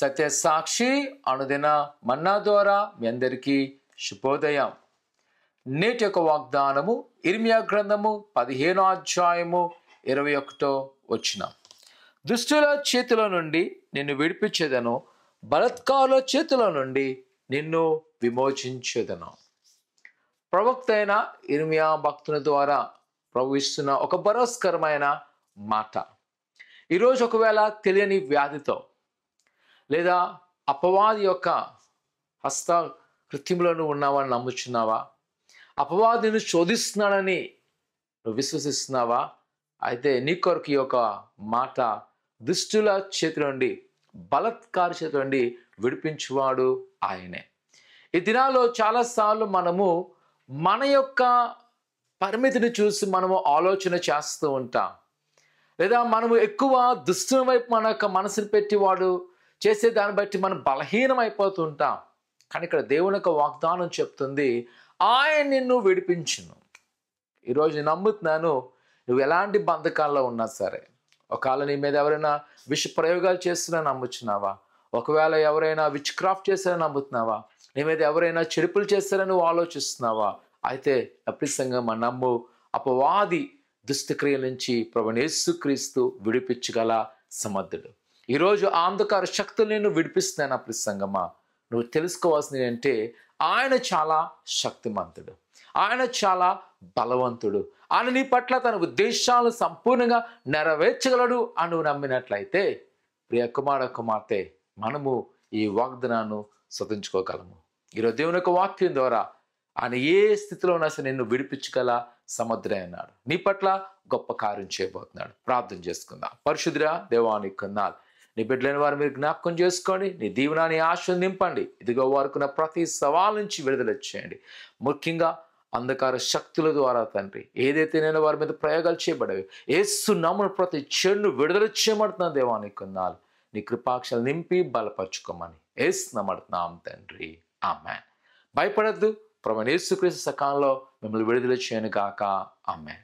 సత్య సాక్షి అనుదిన మన్నా ద్వారా మీ అందరికీ శుభోదయం. నేటి యొక్క వాగ్దానము ఇర్మియా గ్రంథము 15వ అధ్యాయము 21వ వచనం. దుష్టుల చేతిలో నుండి నిన్ను విడిపించేదను, బలాత్కారుల చేతిలో నుండి నిన్ను విమోచించేదను. ప్రవక్త అయిన ఇర్మియా భక్తుని ద్వారా ప్రభు ఇస్తున్న ఒక భరోస్కరమైన మాట. ఈరోజు ఒకవేళ తెలియని వ్యాధితో లేదా అపవాది యొక్క హస్త కృత్యములను ఉన్నావని నమ్ముచున్నావా? అపవాది నిన్ను శోధిస్తున్నాడని నువ్వు విశ్వసిస్తున్నావా? అయితే నీ కొరకు ఈ యొక్క మాట, దుష్టుల చేతి నుండి, బలాత్కారి చేతి నుండి విడిపించువాడు ఆయనే. ఈ దినాల్లో చాలాసార్లు మనము మన యొక్క పరిమితిని చూసి మనము ఆలోచన చేస్తూ ఉంటాం, లేదా మనము ఎక్కువ దుష్టుని వైపు మన యొక్క మనసును పెట్టి వాడు చేసే దాన్ని బట్టి మనం బలహీనం అయిపోతుంటాం. కానీ ఇక్కడ దేవుని యొక్క వాగ్దానం చెప్తుంది, ఆయన నిన్ను విడిపించును. ఈరోజు నేను నమ్ముతున్నాను, నువ్వు ఎలాంటి బంధకాల్లో ఉన్నా సరే, ఒకవేళ నీ మీద ఎవరైనా విష ప్రయోగాలు చేస్తున్నా నమ్ముచున్నావా? ఒకవేళ ఎవరైనా విచ్ క్రాఫ్ట్ చేస్తారని నమ్ముతున్నావా? నీ మీద ఎవరైనా చెడుపులు చేస్తారని నువ్వు ఆలోచిస్తున్నావా? అయితే అప్రిసంగా మన నమ్ము, అపవాది దుష్టక్రియల నుంచి ప్రభువైన యేసుక్రీస్తు విడిపించగల సమర్థుడు. ఈరోజు అంధకార శక్తులు నేను విడిపిస్తున్నాను. అప్రిసంగమా, నువ్వు తెలుసుకోవాల్సింది ఏంటంటే ఆయన చాలా శక్తిమంతుడు, ఆయన చాలా బలవంతుడు, ఆయన నీ పట్ల తన ఉద్దేశాలను సంపూర్ణంగా నెరవేర్చగలడు అని నువ్వు నమ్మినట్లయితే ప్రియ కుమార కుమార్తె, మనము ఈ వాగ్దానాన్ని స్వతంచుకోగలము. ఈరోజు దేవుని యొక్క వాక్యం ద్వారా ఆయన ఏ స్థితిలో ఉన్నా సరే నిన్ను విడిపించగల సమర్థుడే అన్నాడు. నీ పట్ల గొప్ప కార్యం చేయబోతున్నాడు. ప్రార్థన చేసుకుందాం. పరిశుద్ధుడా దేవానికి వందనాలు. నీ బిడ్డలైన వారు మీరు జ్ఞాపకం చేసుకోండి. నీ దీవెన, నీ ఆశను నింపండి. ఇదిగో వారుకున్న ప్రతి సవాల్ నుంచి విడుదల చేయండి. ముఖ్యంగా అంధకార శక్తుల ద్వారా తండ్రి, ఏదైతే నేను వారి మీద ప్రయోగాలు చేయబడేవి, యేసు నామమున ప్రతి చెడును విడుదల చేయబడుతున్నాను. దేవానికి వందనాలు. నీ కృపాక్షలు నింపి బలపరచుకోమని యేసు నామమున తండ్రి, ఆమేన్. భయపడద్దు. ప్రభువైన యేసుక్రీస్తు సకాలంలో మిమ్మల్ని విడుదల చేయను గాక. ఆమేన్.